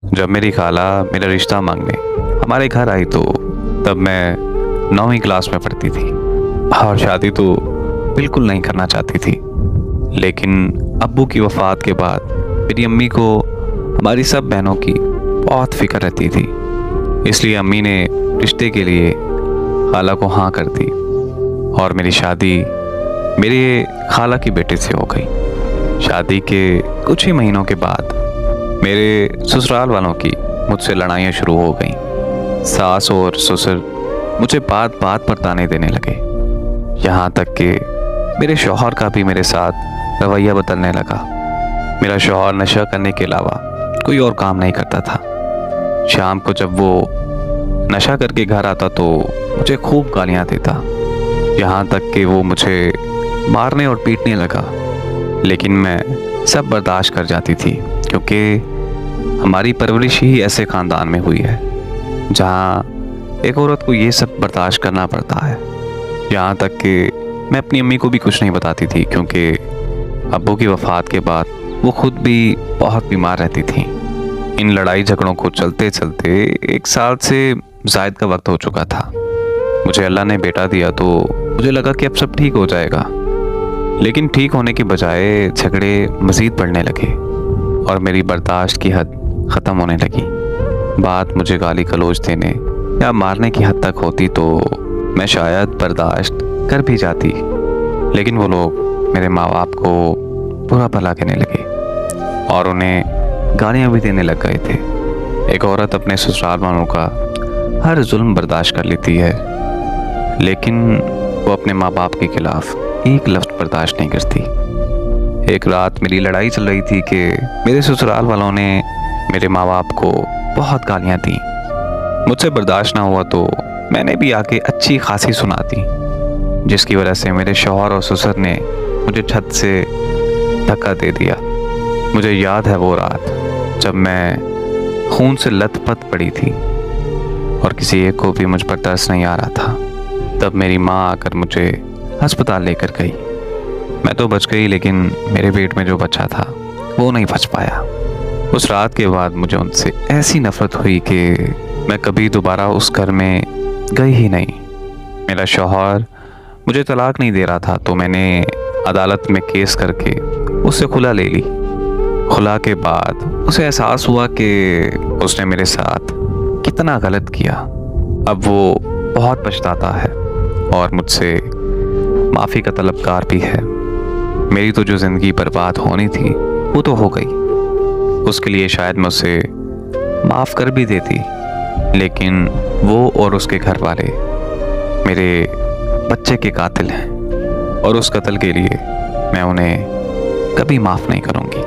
जब मेरी खाला मेरा रिश्ता मांगने हमारे घर आई तो तब मैं 9वीं क्लास में पढ़ती थी और शादी तो बिल्कुल नहीं करना चाहती थी। लेकिन अब्बू की वफ़ात के बाद मेरी अम्मी को हमारी सब बहनों की बहुत फ़िक्र रहती थी, इसलिए अम्मी ने रिश्ते के लिए खाला को हाँ कर दी और मेरी शादी मेरे खाला की बेटे से हो गई। शादी के कुछ ही महीनों के बाद मेरे ससुराल वालों की मुझसे लड़ाइयाँ शुरू हो गईं। सास और ससुर मुझे बात बात पर ताने देने लगे, यहाँ तक कि मेरे शौहर का भी मेरे साथ रवैया बदलने लगा। मेरा शौहर नशा करने के अलावा कोई और काम नहीं करता था। शाम को जब वो नशा करके घर आता तो मुझे खूब गालियाँ देता, यहाँ तक कि वो मुझे मारने और पीटने लगा। लेकिन मैं सब बर्दाश्त कर जाती थी, क्योंकि हमारी परवरिश ही ऐसे ख़ानदान में हुई है जहाँ एक औरत को ये सब बर्दाश्त करना पड़ता है। यहाँ तक कि मैं अपनी अम्मी को भी कुछ नहीं बताती थी, क्योंकि अब्बू की वफ़ात के बाद वो खुद भी बहुत बीमार रहती थी। इन लड़ाई झगड़ों को चलते चलते 1 साल से ज़ायद का वक्त हो चुका था। मुझे अल्लाह ने बेटा दिया तो मुझे लगा कि अब सब ठीक हो जाएगा, लेकिन ठीक होने के बजाय झगड़े मज़ीद बढ़ने लगे और मेरी बर्दाश्त की हद ख़त्म होने लगी। बात मुझे गाली गलौज देने या मारने की हद तक होती तो मैं शायद बर्दाश्त कर भी जाती, लेकिन वो लोग मेरे माँ बाप को बुरा भला कहने लगे और उन्हें गालियाँ भी देने लग गए थे। एक औरत अपने ससुराल वालों का हर जुल्म बर्दाश्त कर लेती है, लेकिन वो अपने माँ बाप के खिलाफ एक लफ्ज़ बर्दाश्त नहीं करती। एक रात मेरी लड़ाई चल रही थी कि मेरे ससुराल वालों ने मेरे माँ बाप को बहुत गालियाँ दी। मुझसे बर्दाश्त ना हुआ तो मैंने भी आके अच्छी खासी सुना दी, जिसकी वजह से मेरे शौहर और ससुर ने मुझे छत से धक्का दे दिया। मुझे याद है वो रात जब मैं खून से लथपथ पड़ी थी और किसी एक को भी मुझ पर तरस नहीं आ रहा था। तब मेरी माँ आकर मुझे अस्पताल लेकर गई। मैं तो बच गई, लेकिन मेरे पेट में जो बच्चा था वो नहीं बच पाया। उस रात के बाद मुझे उनसे ऐसी नफ़रत हुई कि मैं कभी दोबारा उस घर में गई ही नहीं। मेरा शौहर मुझे तलाक नहीं दे रहा था तो मैंने अदालत में केस करके उससे खुला ले ली। खुला के बाद उसे एहसास हुआ कि उसने मेरे साथ कितना गलत किया। अब वो बहुत पछताता है और मुझसे माफ़ी का तलबगार भी है। मेरी तो जो ज़िंदगी बर्बाद होनी थी वो तो हो गई, उसके लिए शायद मैं उसे माफ़ कर भी देती, लेकिन वो और उसके घर वाले मेरे बच्चे के कातिल हैं और उस कत्ल के लिए मैं उन्हें कभी माफ़ नहीं करूँगी।